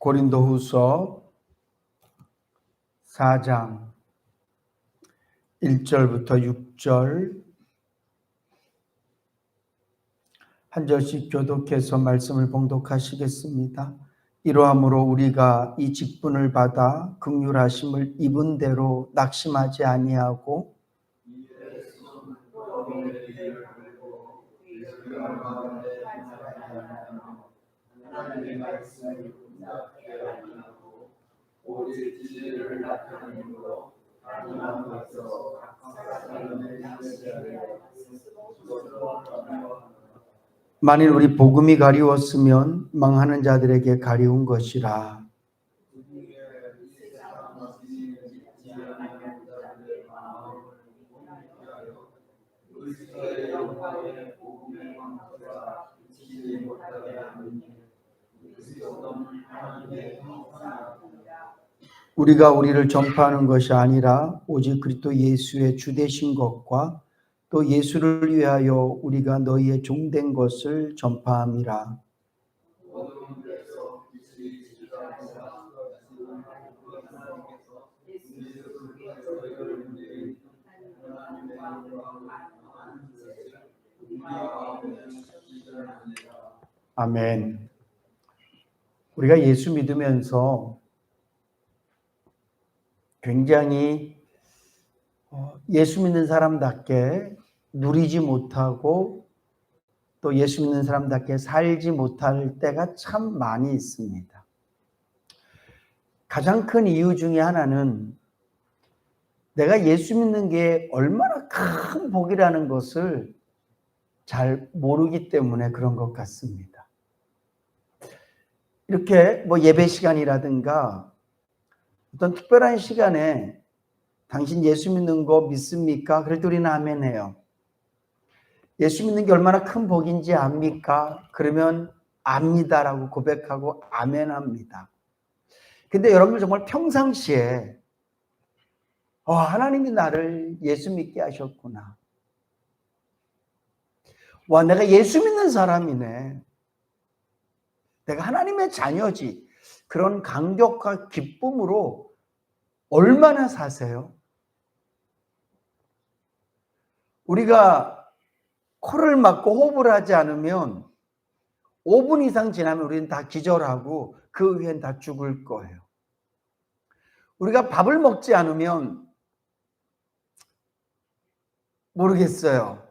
고린도후서 4장 1절부터 6절 한 절씩 교독해서 말씀을 봉독하시겠습니다. 이러함으로 우리가 이 직분을 받아 긍휼하심을 입은 대로 낙심하지 아니하고 하나님의 말씀을 분답해 아니하고 오직 진리를 나타내므로 하나님 앞에서 각각 사람의 당시에 만일 우리 복음이 가리웠으면 망하는 자들에게 가리운 것이라. 우리가 우리를 전파하는 것이 아니라 오직 그리스도 예수의 주되신 것과 또 예수를 위하여 우리가 너희의 종된 것을 전파함이라. 아멘. 우리가 예수 믿으면서 굉장히 예수 믿는 사람답게 누리지 못하고 또 예수 믿는 사람답게 살지 못할 때가 참 많이 있습니다. 가장 큰 이유 중에 하나는 내가 예수 믿는 게 얼마나 큰 복이라는 것을 잘 모르기 때문에 그런 것 같습니다. 이렇게 예배 시간이라든가 어떤 특별한 시간에 당신 예수 믿는 거 믿습니까? 그래도 우리는 아멘 해요. 예수 믿는 게 얼마나 큰 복인지 압니까? 그러면 압니다라고 고백하고 아멘 합니다. 근데 여러분 정말 평상시에 하나님이 나를 예수 믿게 하셨구나. 와, 내가 예수 믿는 사람이네. 내가 하나님의 자녀지. 그런 감격과 기쁨으로 얼마나 사세요? 우리가 코를 막고 호흡을 하지 않으면 5분 이상 지나면 우리는 다 기절하고 그 후엔 다 죽을 거예요. 우리가 밥을 먹지 않으면 모르겠어요.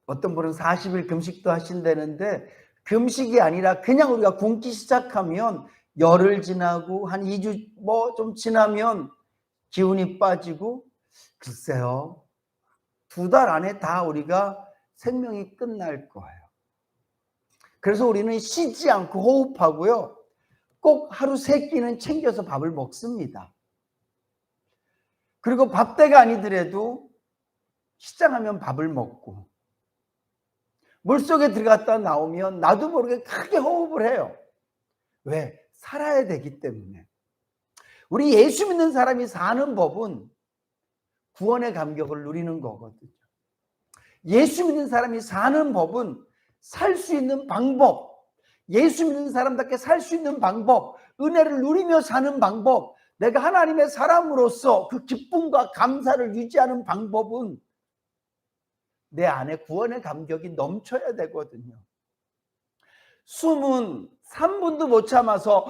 어떤 분은 40일 금식도 하신다는데 금식이 아니라 그냥 우리가 굶기 시작하면 열흘 지나고 한 2주 좀 지나면 기운이 빠지고 글쎄요. 2달 안에 다 우리가 생명이 끝날 거예요. 그래서 우리는 쉬지 않고 호흡하고요. 꼭 하루 3끼는 챙겨서 밥을 먹습니다. 그리고 밥때가 아니더라도 시장하면 밥을 먹고 물속에 들어갔다 나오면 나도 모르게 크게 호흡을 해요. 왜? 살아야 되기 때문에. 우리 예수 믿는 사람이 사는 법은 구원의 감격을 누리는 거거든요. 예수 믿는 사람이 사는 법은 살 수 있는 방법, 예수 믿는 사람답게 살 수 있는 방법, 은혜를 누리며 사는 방법, 내가 하나님의 사람으로서 그 기쁨과 감사를 유지하는 방법은 내 안에 구원의 감격이 넘쳐야 되거든요. 숨은 3분도 못 참아서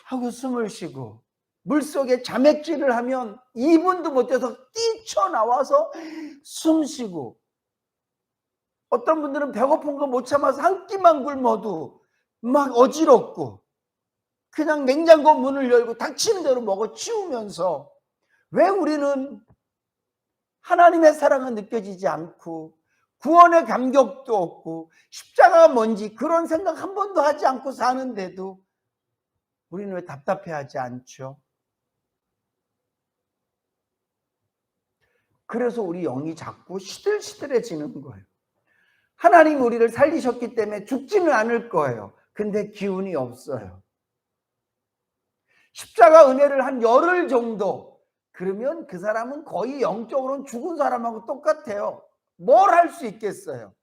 하고 숨을 쉬고 물속에 자맥질을 하면 2분도 못 돼서 뛰쳐나와서 숨 쉬고 어떤 분들은 배고픈 거 못 참아서 한 끼만 굶어도 막 어지럽고 그냥 냉장고 문을 열고 닥치는 대로 먹어 치우면서 왜 우리는 하나님의 사랑은 느껴지지 않고 구원의 감격도 없고 십자가가 뭔지 그런 생각 한 번도 하지 않고 사는데도 우리는 왜 답답해하지 않죠? 그래서 우리 영이 자꾸 시들시들해지는 거예요. 하나님 우리를 살리셨기 때문에 죽지는 않을 거예요. 근데 기운이 없어요. 십자가 은혜를 한 열흘 정도 그러면 그 사람은 거의 영적으로는 죽은 사람하고 똑같아요. 뭘 할 수 있겠어요?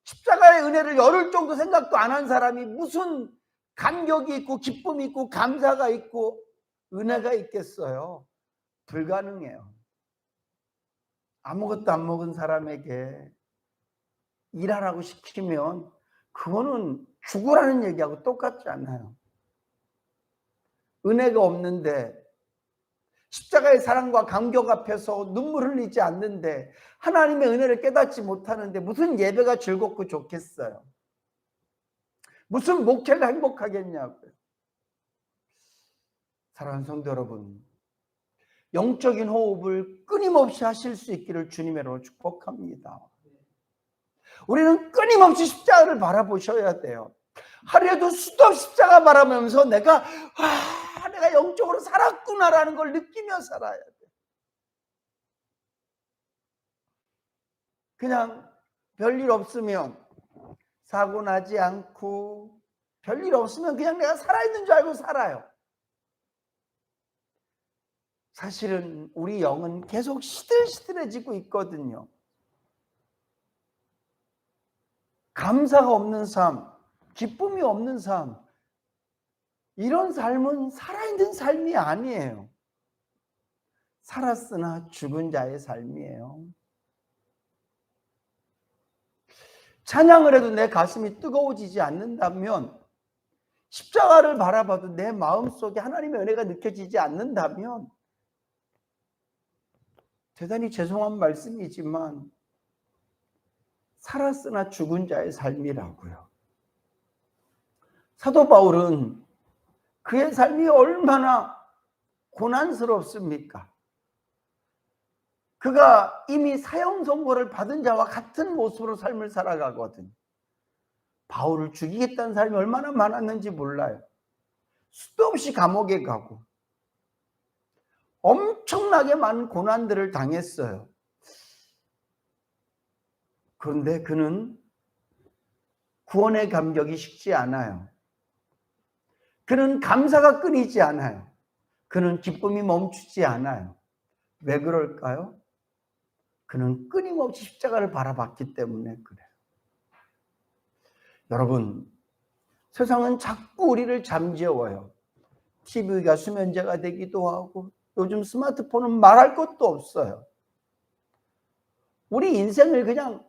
십자가의 은혜를 열흘 정도 생각도 안 한 사람이 무슨 감격이 있고 기쁨이 있고 감사가 있고 은혜가 있겠어요? 불가능해요. 아무것도 안 먹은 사람에게 일하라고 시키면 그거는 죽으라는 얘기하고 똑같지 않아요. 은혜가 없는데, 십자가의 사랑과 감격 앞에서 눈물 흘리지 않는데, 하나님의 은혜를 깨닫지 못하는데 무슨 예배가 즐겁고 좋겠어요? 무슨 목회가 행복하겠냐고요. 사랑하는 성도 여러분, 영적인 호흡을 끊임없이 하실 수 있기를 주님으로 축복합니다. 우리는 끊임없이 십자가를 바라보셔야 돼요. 하루에도 수도 없이 십자가 바라보면서 내가 영적으로 살았구나라는 걸 느끼며 살아야 돼. 그냥 별일 없으면, 사고 나지 않고 별일 없으면 그냥 내가 살아있는 줄 알고 살아요. 사실은 우리 영은 계속 시들시들해지고 있거든요. 감사가 없는 삶, 기쁨이 없는 삶, 이런 삶은 살아있는 삶이 아니에요. 살았으나 죽은 자의 삶이에요. 찬양을 해도 내 가슴이 뜨거워지지 않는다면, 십자가를 바라봐도 내 마음속에 하나님의 은혜가 느껴지지 않는다면, 대단히 죄송한 말씀이지만 살았으나 죽은 자의 삶이라고요. 사도 바울은 그의 삶이 얼마나 고난스럽습니까? 그가 이미 사형 선고를 받은 자와 같은 모습으로 삶을 살아가거든. 바울을 죽이겠다는 사람이 얼마나 많았는지 몰라요. 수도 없이 감옥에 가고 엄청나게 많은 고난들을 당했어요. 그런데 그는 구원의 감격이 식지 않아요. 그는 감사가 끊이지 않아요. 그는 기쁨이 멈추지 않아요. 왜 그럴까요? 그는 끊임없이 십자가를 바라봤기 때문에 그래요. 여러분, 세상은 자꾸 우리를 잠재워요. TV가 수면제가 되기도 하고, 요즘 스마트폰은 말할 것도 없어요. 우리 인생을 그냥,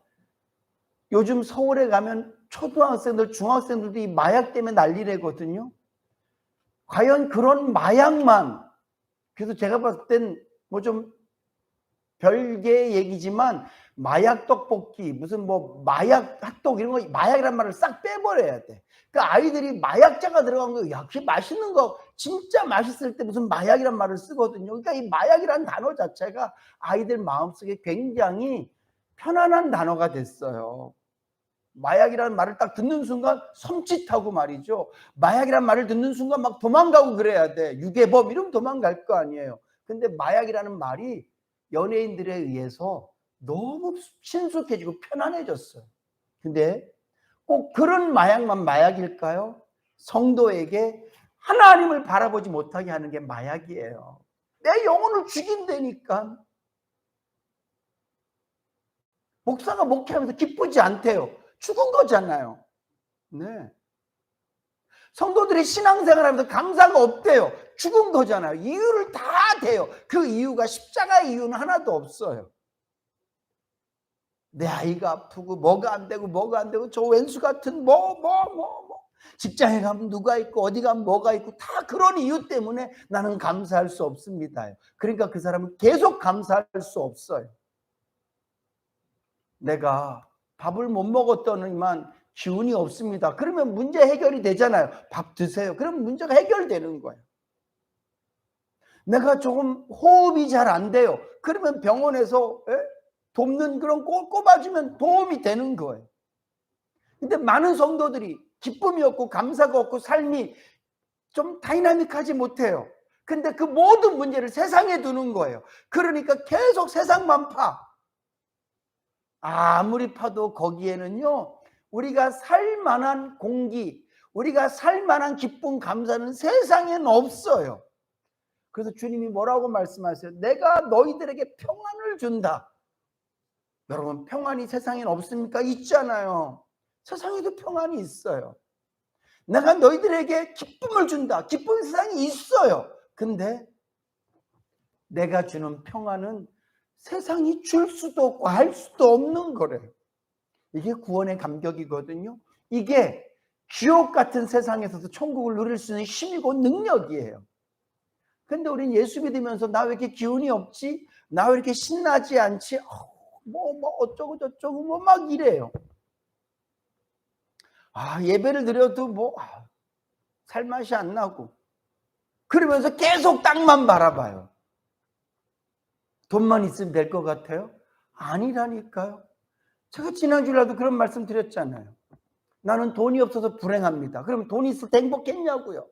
요즘 서울에 가면 초등학생들, 중학생들도 이 마약 때문에 난리래거든요. 과연 그런 마약만, 그래서 제가 봤을 땐 뭐 좀 별개의 얘기지만, 마약 떡볶이, 무슨 뭐 마약 핫도그 이런 거, 마약이란 말을 싹 빼버려야 돼. 그 아이들이 마약자가 들어간 거, 야, 그게 맛있는 거, 진짜 맛있을 때 무슨 마약이란 말을 쓰거든요. 그러니까 이 마약이란 단어 자체가 아이들 마음속에 굉장히 편안한 단어가 됐어요. 마약이라는 말을 딱 듣는 순간 섬찟하고 말이죠. 마약이라는 말을 듣는 순간 막 도망가고 그래야 돼. 유괴범 이러면 도망갈 거 아니에요. 근데 마약이라는 말이 연예인들에 의해서 너무 친숙해지고 편안해졌어요. 근데 꼭 그런 마약만 마약일까요? 성도에게 하나님을 바라보지 못하게 하는 게 마약이에요. 내 영혼을 죽인다니까. 목사가 목회하면서 기쁘지 않대요. 죽은 거잖아요. 네. 성도들이 신앙생활하면서 감사가 없대요. 죽은 거잖아요. 이유를 다 대요. 그 이유가 십자가의 이유는 하나도 없어요. 내 아이가 아프고 뭐가 안 되고 저 왼수 같은 직장에 가면 누가 있고 어디 가면 뭐가 있고 다 그런 이유 때문에 나는 감사할 수 없습니다. 그러니까 그 사람은 계속 감사할 수 없어요. 내가 밥을 못 먹었더니만 기운이 없습니다. 그러면 문제 해결이 되잖아요. 밥 드세요. 그럼 문제가 해결되는 거예요. 내가 조금 호흡이 잘 안 돼요. 그러면 병원에서 돕는 그런 꼽아주면 도움이 되는 거예요. 근데 많은 성도들이 기쁨이 없고 감사가 없고 삶이 좀 다이나믹하지 못해요. 근데 그 모든 문제를 세상에 두는 거예요. 그러니까 계속 세상만 파. 아무리 파도 거기에는요, 우리가 살만한 공기, 우리가 살만한 기쁨, 감사는 세상에는 없어요. 그래서 주님이 뭐라고 말씀하세요? 내가 너희들에게 평안을 준다. 여러분, 평안이 세상에는 없습니까? 있잖아요. 세상에도 평안이 있어요. 내가 너희들에게 기쁨을 준다. 기쁜 세상이 있어요. 근데 내가 주는 평안은 세상이 줄 수도 없고 할 수도 없는 거래요. 이게 구원의 감격이거든요. 이게 지옥 같은 세상에서도 천국을 누릴 수 있는 힘이고 능력이에요. 근데 우린 예수 믿으면서 나 왜 이렇게 기운이 없지? 나 왜 이렇게 신나지 않지? 뭐 어쩌고 저쩌고 뭐 막 이래요. 예배를 드려도 살맛이 안 나고, 그러면서 계속 땅만 바라봐요. 돈만 있으면 될 것 같아요? 아니라니까요. 제가 지난주라도 그런 말씀 드렸잖아요. 나는 돈이 없어서 불행합니다. 그럼 돈이 있을 때 행복했냐고요?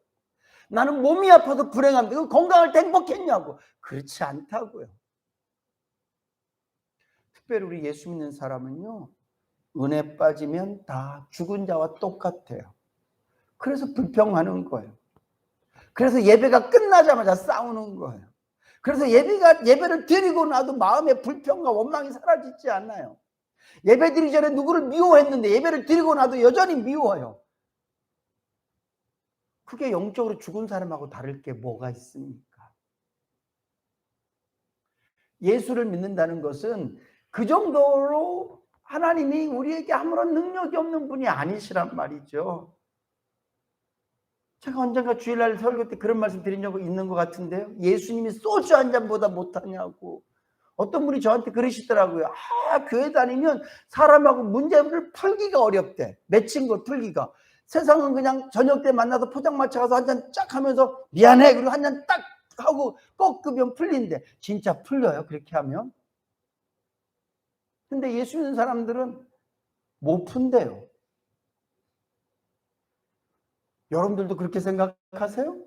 나는 몸이 아파서 불행합니다. 건강할 때 행복했냐고? 그렇지 않다고요. 특별히 우리 예수 믿는 사람은요, 은혜 빠지면 다 죽은 자와 똑같아요. 그래서 불평하는 거예요. 그래서 예배가 끝나자마자 싸우는 거예요. 그래서 예배를 드리고 나도 마음의 불평과 원망이 사라지지 않아요. 예배 드리기 전에 누구를 미워했는데 예배를 드리고 나도 여전히 미워요. 그게 영적으로 죽은 사람하고 다를 게 뭐가 있습니까? 예수를 믿는다는 것은 그 정도로 하나님이 우리에게 아무런 능력이 없는 분이 아니시란 말이죠. 제가 언젠가 주일날 설교 때 그런 말씀 드린 적 있는 것 같은데요. 예수님이 소주 한 잔보다 못하냐고. 어떤 분이 저한테 그러시더라고요. 교회 다니면 사람하고 문제를 풀기가 어렵대. 맺힌 거 풀기가. 세상은 그냥 저녁 때 만나서 포장마차 가서 한 잔 쫙 하면서 미안해. 그리고 한 잔 딱 하고 꺾으면 풀린대. 진짜 풀려요, 그렇게 하면? 근데 예수 믿는 사람들은 못 푼대요. 여러분들도 그렇게 생각하세요?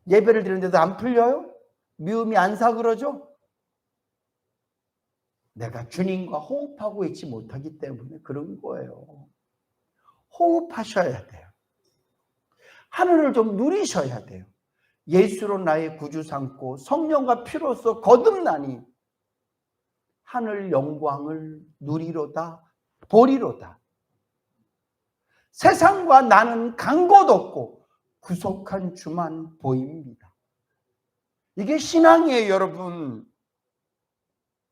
예배를 드리는데도 안 풀려요? 미움이 안 사그러져? 내가 주님과 호흡하고 있지 못하기 때문에 그런 거예요. 호흡하셔야 돼요. 하늘을 좀 누리셔야 돼요. 예수로 나의 구주 삼고 성령과 피로써 거듭나니 하늘 영광을 누리로다 보리로다. 세상과 나는 간 곳 없고 구속한 주만 보입니다. 이게 신앙이에요, 여러분.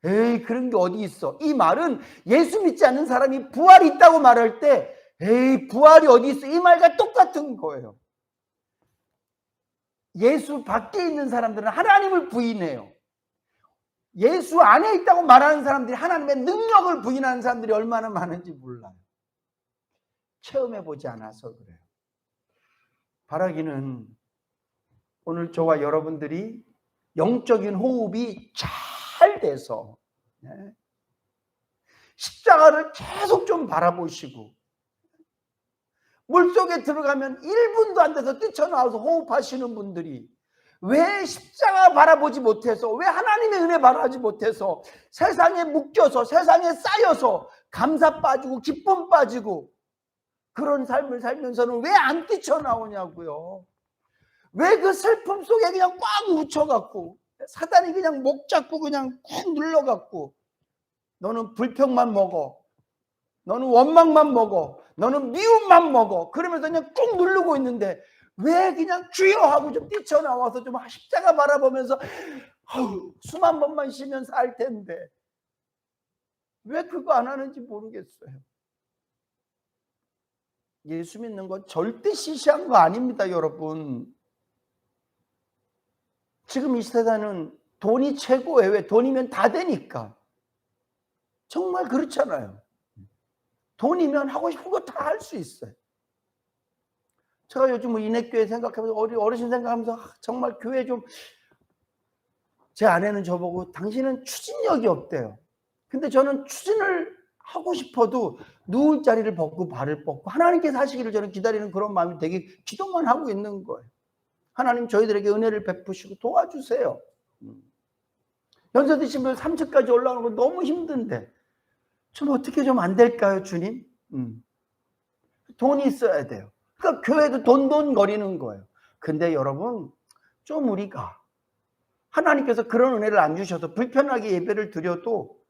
에이, 그런 게 어디 있어. 이 말은 예수 믿지 않는 사람이 부활이 있다고 말할 때 에이, 부활이 어디 있어. 이 말과 똑같은 거예요. 예수 밖에 있는 사람들은 하나님을 부인해요. 예수 안에 있다고 말하는 사람들이 하나님의 능력을 부인하는 사람들이 얼마나 많은지 몰라요. 체험해보지 않아서 그래요. 바라기는 오늘 저와 여러분들이 영적인 호흡이 잘 돼서 십자가를 계속 좀 바라보시고, 물속에 들어가면 1분도 안 돼서 뛰쳐나와서 호흡하시는 분들이 왜 십자가 바라보지 못해서, 왜 하나님의 은혜 바라보지 못해서 세상에 묶여서 세상에 쌓여서 감사 빠지고 기쁨 빠지고 그런 삶을 살면서는 왜 안 뛰쳐나오냐고요. 왜 그 슬픔 속에 그냥 꽉 묻혀갖고 사단이 그냥 목 잡고 그냥 꾹 눌러갖고 너는 불평만 먹어, 너는 원망만 먹어, 너는 미움만 먹어, 그러면서 그냥 꾹 누르고 있는데 왜 그냥 주여 하고 좀 뛰쳐나와서 좀 십자가 바라보면서 숨 한 번만 쉬면서 할 텐데 왜 그거 안 하는지 모르겠어요. 예수 믿는 건 절대 시시한 거 아닙니다, 여러분. 지금 이 세상은 돈이 최고예요. 왜? 돈이면 다 되니까. 정말 그렇잖아요. 돈이면 하고 싶은 거 다 할 수 있어요. 제가 요즘 인해교회 생각하면서 어르신 생각하면서 정말 교회 좀, 제 아내는 저보고 당신은 추진력이 없대요. 근데 저는 추진을 하고 싶어도 누울 자리를 벗고 발을 뻗고 하나님께서 하시기를 저는 기다리는 그런 마음이 되게 기도만 하고 있는 거예요. 하나님 저희들에게 은혜를 베푸시고 도와주세요. 연세 드신 분 3층까지 올라가는 거 너무 힘든데 좀 어떻게 좀 안 될까요, 주님? 돈이 있어야 돼요. 그러니까 교회도 돈돈거리는 거예요. 근데 여러분, 좀 우리가 하나님께서 그런 은혜를 안 주셔서 불편하게 예배를 드려도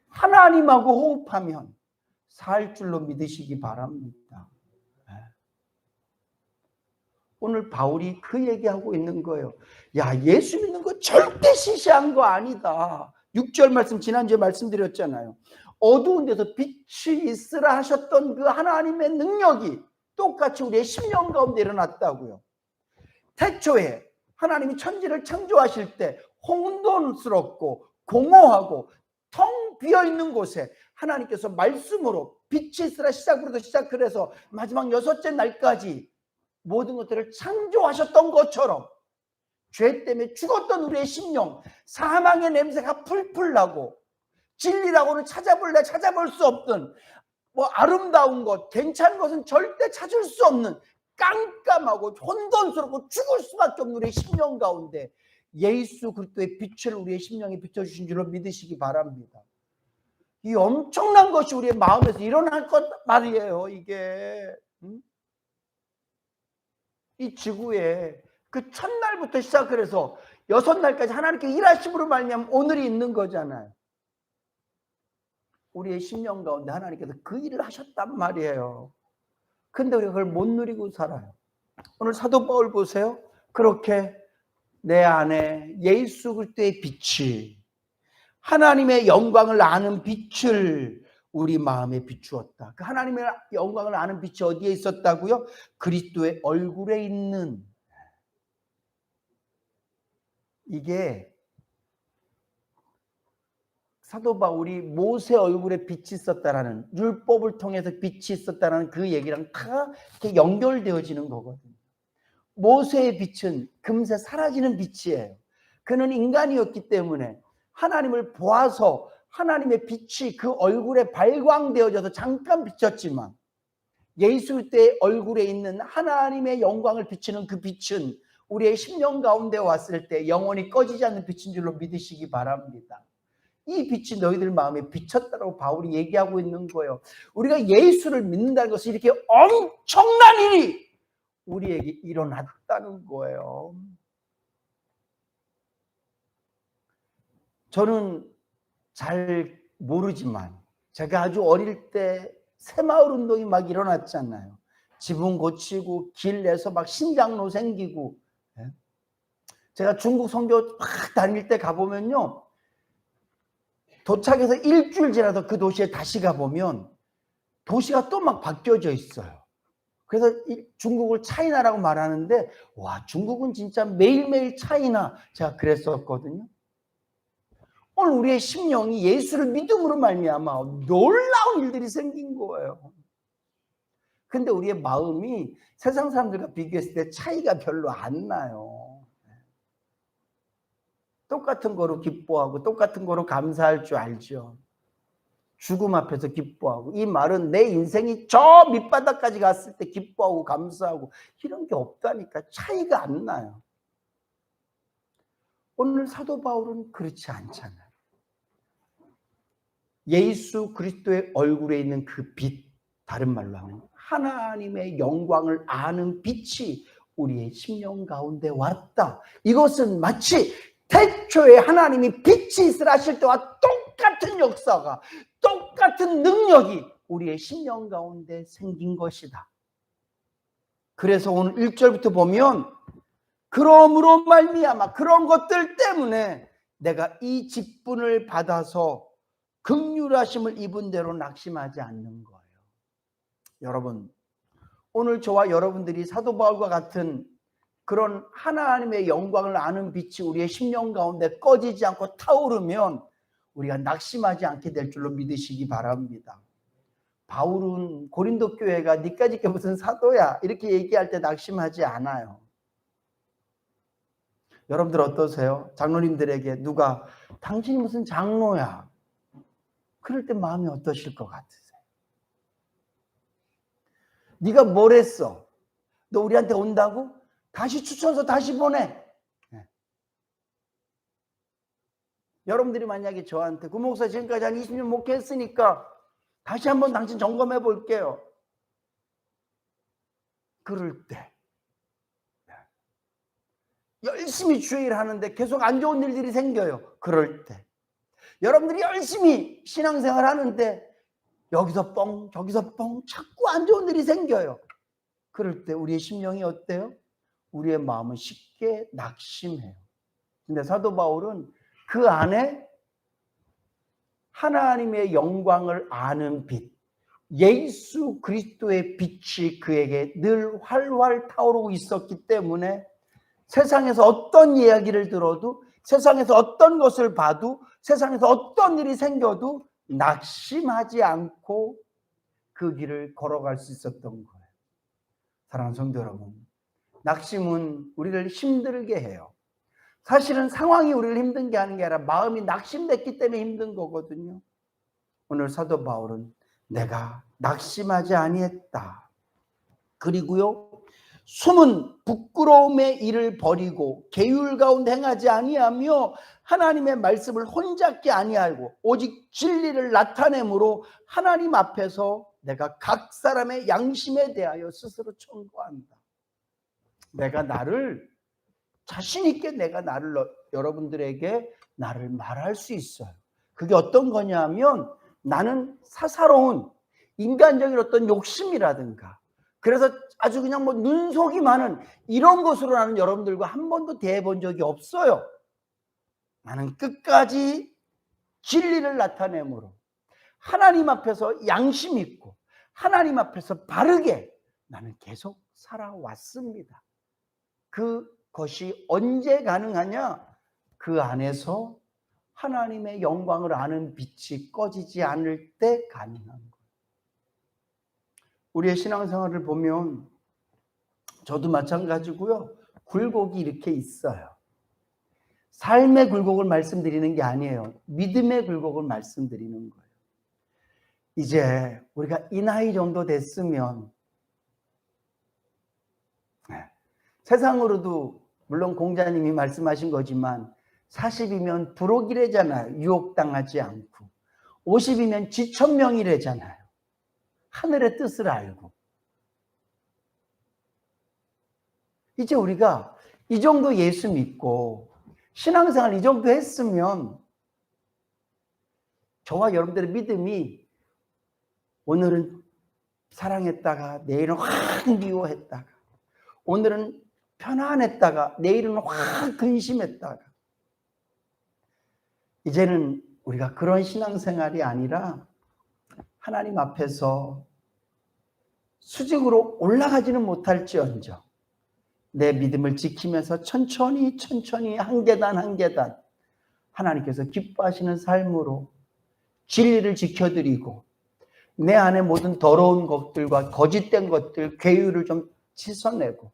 하나님하고 호흡하면 살 줄로 믿으시기 바랍니다. 오늘 바울이 그 얘기하고 있는 거예요. 야, 예수 믿는 거 절대 시시한 거 아니다. 6절 말씀 지난주에 말씀드렸잖아요. 어두운 데서 빛이 있으라 하셨던 그 하나님의 능력이 똑같이 우리의 심령 가운데 일어났다고요. 태초에 하나님이 천지를 창조하실 때 혼돈스럽고 공허하고 텅 비어있는 곳에 하나님께서 말씀으로 빛이 있으라 시작으로도 시작을 해서 마지막 6째 날까지 모든 것들을 창조하셨던 것처럼 죄 때문에 죽었던 우리의 심령, 사망의 냄새가 풀풀 나고 진리라고는 찾아볼 수 없던 뭐 아름다운 것, 괜찮은 것은 절대 찾을 수 없는 깜깜하고 혼돈스럽고 죽을 수밖에 없는 우리의 심령 가운데 예수 그리스도의 빛을 우리의 심령에 비춰주신 줄로 믿으시기 바랍니다. 이 엄청난 것이 우리의 마음에서 일어날 것 말이에요. 이게 이 지구에 그 첫날부터 시작을 해서 6날까지 하나님께 일하심으로 말미암아 오늘이 있는 거잖아요. 우리의 심령 가운데 하나님께서 그 일을 하셨단 말이에요. 근데 우리가 그걸 못 누리고 살아요. 오늘 사도 바울 보세요. 그렇게 내 안에 예수 그리스도의 빛이 하나님의 영광을 아는 빛을 우리 마음에 비추었다. 그 하나님의 영광을 아는 빛이 어디에 있었다고요? 그리스도의 얼굴에 있는, 이게 사도 바울이 모세 얼굴에 빛이 있었다라는, 율법을 통해서 빛이 있었다라는 그 얘기랑 다 이렇게 연결되어지는 거거든요. 모세의 빛은 금세 사라지는 빛이에요. 그는 인간이었기 때문에 하나님을 보아서 하나님의 빛이 그 얼굴에 발광되어져서 잠깐 비쳤지만 예수 그리스도의 얼굴에 있는 하나님의 영광을 비추는 그 빛은 우리의 심령 가운데 왔을 때 영원히 꺼지지 않는 빛인 줄로 믿으시기 바랍니다. 이 빛이 너희들 마음에 비쳤다라고 바울이 얘기하고 있는 거예요. 우리가 예수를 믿는다는 것은 이렇게 엄청난 일이 우리에게 일어났다는 거예요. 저는 잘 모르지만 제가 아주 어릴 때 새마을 운동이 막 일어났잖아요. 지붕 고치고 길 내서 막 신장로 생기고. 제가 중국 선교 막 다닐 때 가보면요, 도착해서 일주일 지나서 그 도시에 다시 가보면 도시가 또 막 바뀌어져 있어요. 그래서 중국을 차이나라고 말하는데, 와, 중국은 진짜 매일매일 차이나, 제가 그랬었거든요. 오늘 우리의 심령이 예수를 믿음으로 말미암아 놀라운 일들이 생긴 거예요. 근데 우리의 마음이 세상 사람들과 비교했을 때 차이가 별로 안 나요. 똑같은 거로 기뻐하고 똑같은 거로 감사할 줄 알죠. 죽음 앞에서 기뻐하고, 이 말은 내 인생이 저 밑바닥까지 갔을 때 기뻐하고 감사하고 이런 게 없다니까. 차이가 안 나요. 오늘 사도 바울은 그렇지 않잖아요. 예수 그리스도의 얼굴에 있는 그 빛, 다른 말로 하면 하나님의 영광을 아는 빛이 우리의 심령 가운데 왔다. 이것은 마치 태초에 하나님이 빛이 있으라 하실 때와 똑같은 역사가, 똑같은 능력이 우리의 심령 가운데 생긴 것이다. 그래서 오늘 1절부터 보면, 그러므로 말미암아 그런 것들 때문에 내가 이 직분을 받아서 긍휼하심을 입은 대로 낙심하지 않는 거예요. 여러분, 오늘 저와 여러분들이 사도 바울과 같은 그런 하나님의 영광을 아는 빛이 우리의 심령 가운데 꺼지지 않고 타오르면 우리가 낙심하지 않게 될 줄로 믿으시기 바랍니다. 바울은 고린도 교회가 니까짓 게 무슨 사도야 이렇게 얘기할 때 낙심하지 않아요. 여러분들 어떠세요? 장로님들에게 누가 당신이 무슨 장로야, 그럴 때 마음이 어떠실 것 같으세요? 네가 뭘 했어? 너 우리한테 온다고? 다시 추천서 다시 보내. 네. 여러분들이 만약에 저한테 구 목사 지금까지 한 20년 목회했으니까 다시 한번 당신 점검해 볼게요, 그럴 때 열심히 주의를 하는데 계속 안 좋은 일들이 생겨요. 그럴 때 여러분들이 열심히 신앙생활 하는데 여기서 뻥 저기서 뻥 자꾸 안 좋은 일이 생겨요. 그럴 때 우리의 심령이 어때요? 우리의 마음은 쉽게 낙심해요. 근데 사도 바울은 그 안에 하나님의 영광을 아는 빛, 예수 그리스도의 빛이 그에게 늘 활활 타오르고 있었기 때문에 세상에서 어떤 이야기를 들어도, 세상에서 어떤 것을 봐도, 세상에서 어떤 일이 생겨도 낙심하지 않고 그 길을 걸어갈 수 있었던 거예요. 사랑하는 성도 여러분, 낙심은 우리를 힘들게 해요. 사실은 상황이 우리를 힘든 게 아니라 마음이 낙심됐기 때문에 힘든 거거든요. 오늘 사도 바울은 내가 낙심하지 아니했다. 그리고요, 숨은 부끄러움의 일을 버리고 계율 가운데 행하지 아니하며 하나님의 말씀을 혼잡게 아니하고 오직 진리를 나타내므로 하나님 앞에서 내가 각 사람의 양심에 대하여 스스로 청구한다. 내가 나를 자신 있게 여러분들에게 나를 말할 수 있어요. 그게 어떤 거냐면 나는 사사로운 인간적인 어떤 욕심이라든가 그래서 아주 그냥 뭐 눈속이 많은 이런 것으로 나는 여러분들과 한 번도 대해본 적이 없어요. 나는 끝까지 진리를 나타내므로 하나님 앞에서 양심 있고 하나님 앞에서 바르게 나는 계속 살아왔습니다. 그것이 언제 가능하냐? 그 안에서 하나님의 영광을 아는 빛이 꺼지지 않을 때 가능한 거예요. 우리의 신앙생활을 보면 저도 마찬가지고요. 굴곡이 이렇게 있어요. 삶의 굴곡을 말씀드리는 게 아니에요. 믿음의 굴곡을 말씀드리는 거예요. 이제 우리가 이 나이 정도 됐으면 세상으로도 물론 공자님이 말씀하신 거지만 40이면 부록이래잖아요. 유혹당하지 않고. 50이면 지천명이래잖아요. 하늘의 뜻을 알고. 이제 우리가 이 정도 예수 믿고 신앙생활 이 정도 했으면 저와 여러분들의 믿음이 오늘은 사랑했다가 내일은 확 미워했다가 오늘은 편안했다가 내일은 확 근심했다가 이제는 우리가 그런 신앙생활이 아니라 하나님 앞에서 수직으로 올라가지는 못할지언정 내 믿음을 지키면서 천천히 한 계단 한 계단 하나님께서 기뻐하시는 삶으로 진리를 지켜드리고 내 안에 모든 더러운 것들과 거짓된 것들, 괴유를 좀 씻어내고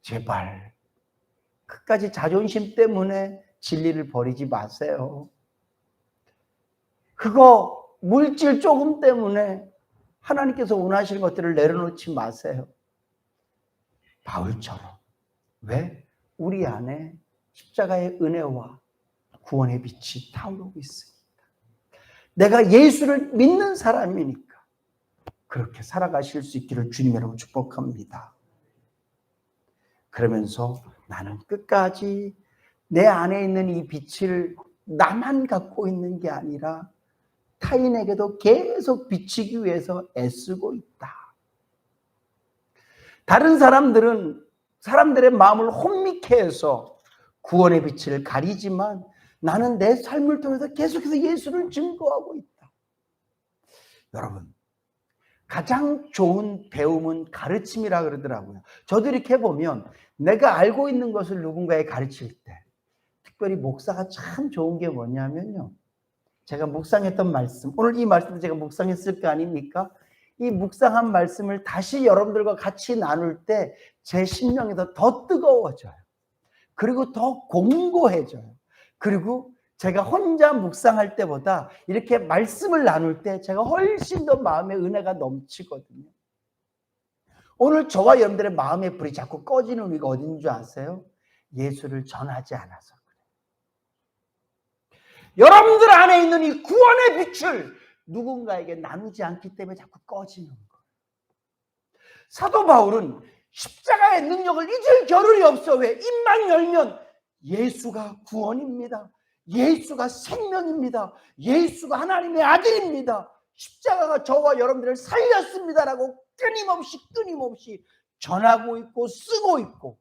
제발 끝까지 자존심 때문에 진리를 버리지 마세요. 그거 물질 조금 때문에 하나님께서 원하시는 것들을 내려놓지 마세요. 바울처럼. 왜? 우리 안에 십자가의 은혜와 구원의 빛이 타오르고 있습니다. 내가 예수를 믿는 사람이니까 그렇게 살아가실 수 있기를 주님 여러분 축복합니다. 그러면서 나는 끝까지 내 안에 있는 이 빛을 나만 갖고 있는 게 아니라 타인에게도 계속 비치기 위해서 애쓰고 있다. 다른 사람들은 사람들의 마음을 혼미케 해서 구원의 빛을 가리지만 나는 내 삶을 통해서 계속해서 예수를 증거하고 있다. 여러분, 가장 좋은 배움은 가르침이라 그러더라고요. 저도 이렇게 보면 내가 알고 있는 것을 누군가에 가르칠 때 특별히 목사가 참 좋은 게 뭐냐면요. 제가 묵상했던 말씀, 오늘 이 말씀도 제가 묵상했을 거 아닙니까? 이 묵상한 말씀을 다시 여러분들과 같이 나눌 때 제 심령에서 더 뜨거워져요. 그리고 더 공고해져요. 그리고 제가 혼자 묵상할 때보다 이렇게 말씀을 나눌 때 제가 훨씬 더 마음의 은혜가 넘치거든요. 오늘 저와 여러분들의 마음의 불이 자꾸 꺼지는 이유가 어딘 줄 아세요? 예수를 전하지 않아서 그래요. 여러분들 안에 있는 이 구원의 빛을 누군가에게 나누지 않기 때문에 자꾸 꺼지는 거예요. 사도 바울은 십자가의 능력을 잊을 겨를이 없어. 왜? 입만 열면 예수가 구원입니다. 예수가 생명입니다. 예수가 하나님의 아들입니다. 십자가가 저와 여러분들을 살렸습니다라고 끊임없이 전하고 있고 쓰고 있고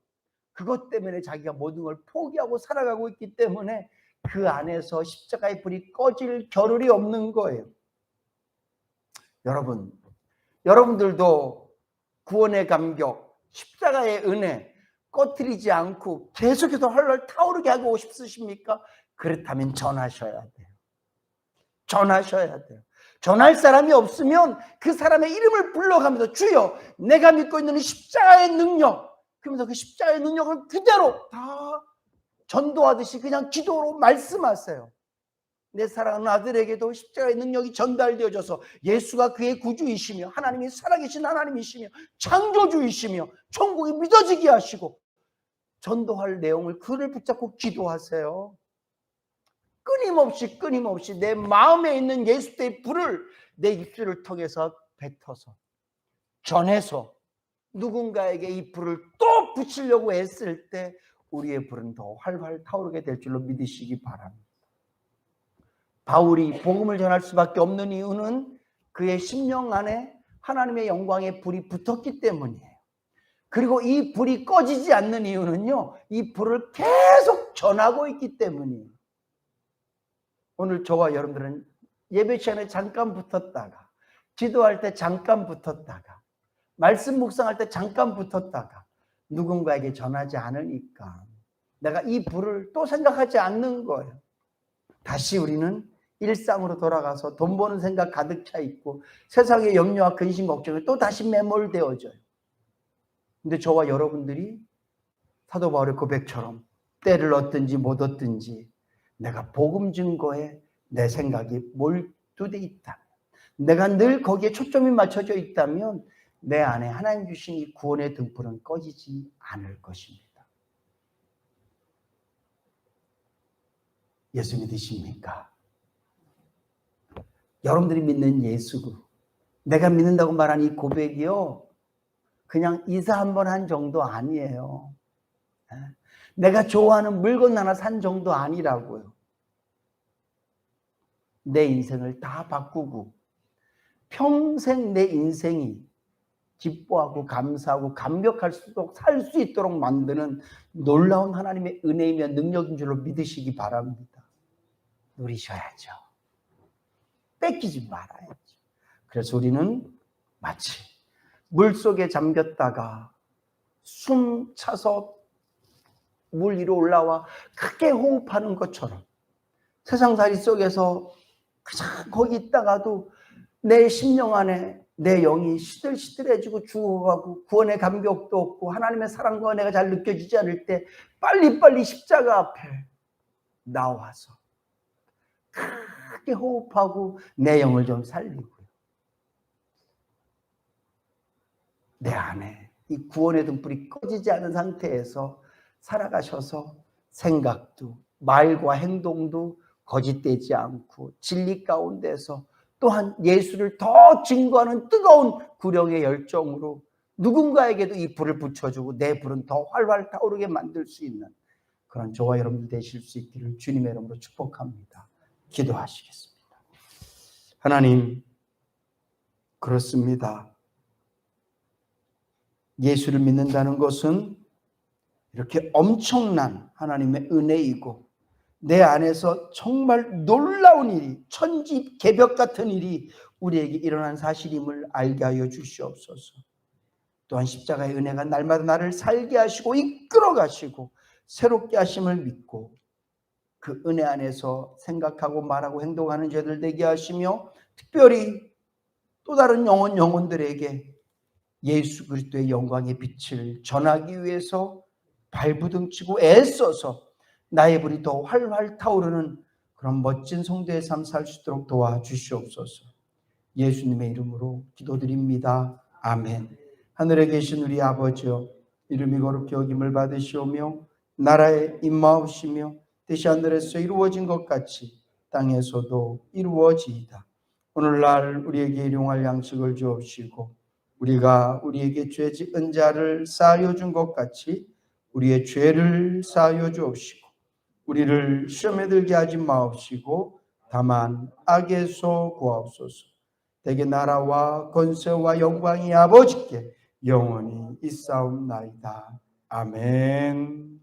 그것 때문에 자기가 모든 걸 포기하고 살아가고 있기 때문에 그 안에서 십자가의 불이 꺼질 겨를이 없는 거예요. 여러분들도 구원의 감격, 십자가의 은혜 꺼뜨리지 않고 계속해서 헐헐 타오르게 하고 싶으십니까? 그렇다면 전하셔야 돼요. 전하셔야 돼요. 전할 사람이 없으면 그 사람의 이름을 불러가면서 주여 내가 믿고 있는 십자가의 능력, 그러면서 그 십자가의 능력을 그대로 다 전도하듯이 그냥 기도로 말씀하세요. 내 사랑하는 아들에게도 십자가의 능력이 전달되어져서 예수가 그의 구주이시며 하나님이 살아계신 하나님이시며 창조주이시며 천국이 믿어지게 하시고 전도할 내용을 그를 붙잡고 기도하세요. 끊임없이 내 마음에 있는 예수의 불을 내 입술을 통해서 뱉어서 전해서 누군가에게 이 불을 또 붙이려고 했을 때 우리의 불은 더 활활 타오르게 될 줄로 믿으시기 바랍니다. 바울이 복음을 전할 수밖에 없는 이유는 그의 심령 안에 하나님의 영광의 불이 붙었기 때문이에요. 그리고 이 불이 꺼지지 않는 이유는요, 이 불을 계속 전하고 있기 때문이에요. 오늘 저와 여러분들은 예배 시간에 잠깐 붙었다가, 기도할 때 잠깐 붙었다가, 말씀 묵상할 때 잠깐 붙었다가 누군가에게 전하지 않으니까 내가 이 불을 또 생각하지 않는 거예요. 다시 우리는 일상으로 돌아가서 돈 버는 생각 가득 차 있고 세상의 염려와 근심 걱정에 또 다시 매몰되어져요. 근데 저와 여러분들이 사도 바울의 고백처럼 때를 얻든지 못 얻든지 내가 복음 증거에 내 생각이 몰두돼 있다면, 내가 늘 거기에 초점이 맞춰져 있다면 내 안에 하나님 주신 이 구원의 등불은 꺼지지 않을 것입니다. 예수 믿으십니까? 여러분들이 믿는 예수, 내가 믿는다고 말한 이 고백이요, 그냥 이사 한번 한 정도 아니에요. 내가 좋아하는 물건 하나 산 정도 아니라고요. 내 인생을 다 바꾸고 평생 내 인생이 기뻐하고 감사하고 감격할수록 살 수 있도록 만드는 놀라운 하나님의 은혜이며 능력인 줄로 믿으시기 바랍니다. 누리셔야죠. 뺏기지 말아야죠. 그래서 우리는 마치 물속에 잠겼다가 숨 차서 물 위로 올라와 크게 호흡하는 것처럼 세상살이 속에서 그냥 거기 있다가도 내 심령 안에 내 영이 시들시들해지고 죽어가고 구원의 감격도 없고 하나님의 사랑과 은혜가 잘 느껴지지 않을 때 빨리빨리 십자가 앞에 나와서 크게 호흡하고 내 영을 좀 살리고요. 내 안에 이 구원의 등불이 꺼지지 않은 상태에서 살아가셔서 생각도 말과 행동도 거짓되지 않고 진리 가운데서 또한 예수를 더 증거하는 뜨거운 구령의 열정으로 누군가에게도 이 불을 붙여주고 내 불은 더 활활 타오르게 만들 수 있는 그런 저와 여러분들 되실 수 있기를 주님의 이름으로 축복합니다. 기도하시겠습니다. 하나님, 그렇습니다. 예수를 믿는다는 것은 이렇게 엄청난 하나님의 은혜이고 내 안에서 정말 놀라운 일이, 천지개벽 같은 일이 우리에게 일어난 사실임을 알게 하여 주시옵소서. 또한 십자가의 은혜가 날마다 나를 살게 하시고 이끌어 가시고 새롭게 하심을 믿고 그 은혜 안에서 생각하고 말하고 행동하는 죄들 되게 하시며 특별히 또 다른 영혼들에게 예수 그리스도의 영광의 빛을 전하기 위해서 발부둥치고 애써서 나의 불이 더 활활 타오르는 그런 멋진 성도의 삶 살 수 있도록 도와주시옵소서. 예수님의 이름으로 기도드립니다. 아멘. 하늘에 계신 우리 아버지여, 이름이 거룩히 여김을 받으시오며 나라에 임하옵시며 뜻이 하늘에서 이루어진 것 같이 땅에서도 이루어지이다. 오늘날 우리에게 일용할 양식을 주옵시고 우리가 우리에게 죄 지은 자를 사하여 준 것 같이 우리의 죄를 사하여 주옵시고 우리를 시험에 들게 하지 마옵시고 다만 악에서 구하옵소서. 대개 나라와 권세와 영광이 아버지께 영원히 있사옵나이다. 아멘.